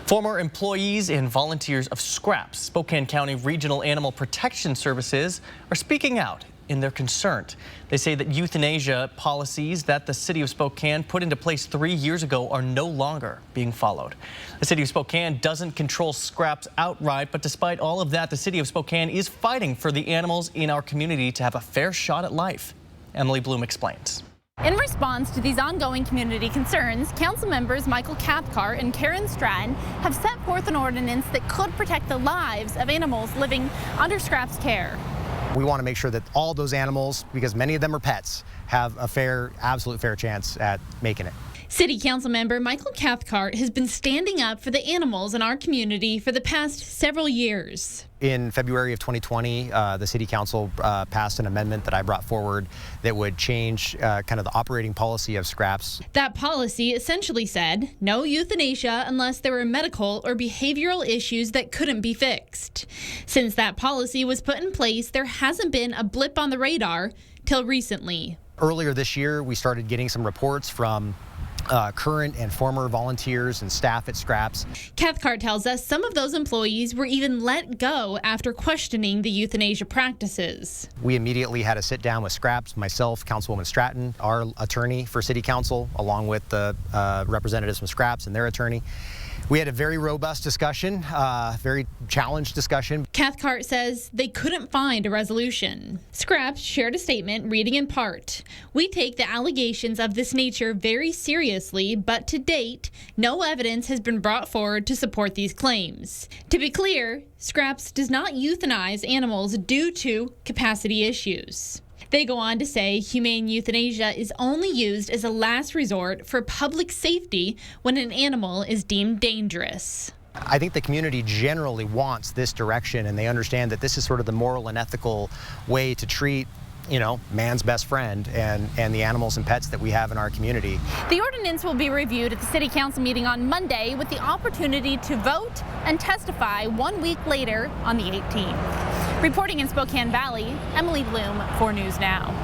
Former employees and volunteers of SCRAPS, Spokane County Regional Animal Protection Services, are speaking out in their concern. They say that euthanasia policies that the city of Spokane put into place 3 years ago are no longer being followed. The city of Spokane doesn't control SCRAPS outright, but despite all of that, the city of Spokane is fighting for the animals in our community to have a fair shot at life. Emily Bloom explains. In response to these ongoing community concerns, Councilmembers Cathcart and Stratton have set forth an ordinance that could protect the lives of animals living under SCRAPS care. We want to make sure that all those animals, because many of them are pets, have a fair, absolute fair chance at making it. City Council member Cathcart has been standing up for the animals in our community for the past several years. In February of 2020, the City Council passed an amendment that I brought forward that would change kind of the operating policy of SCRAPS. That policy essentially said no euthanasia unless there were medical or behavioral issues that couldn't be fixed. Since that policy was put in place, there hasn't been a blip on the radar till recently. Earlier this year, we started getting some reports from current and former volunteers and staff at SCRAPS. Cathcart tells us some of those employees were even let go after questioning the euthanasia practices. We immediately had a sit down with SCRAPS, myself, Councilwoman Stratton, our attorney for City Council, along with the representatives from SCRAPS and their attorney. We had a very robust discussion, very challenged discussion. Cathcart says they couldn't find a resolution. SCRAPS shared a statement reading in part, "We take the allegations of this nature very seriously, but to date, no evidence has been brought forward to support these claims." To be clear, SCRAPS does not euthanize animals due to capacity issues. They go on to say humane euthanasia is only used as a last resort for public safety when an animal is deemed dangerous. I think the community generally wants this direction, and they understand that this is sort of the moral and ethical way to treat, you know, man's best friend and the animals and pets that we have in our community. The ordinance will be reviewed at the City Council meeting on Monday with the opportunity to vote and testify 1 week later on the 18th. Reporting in Spokane Valley, Emily Bloom for News Now.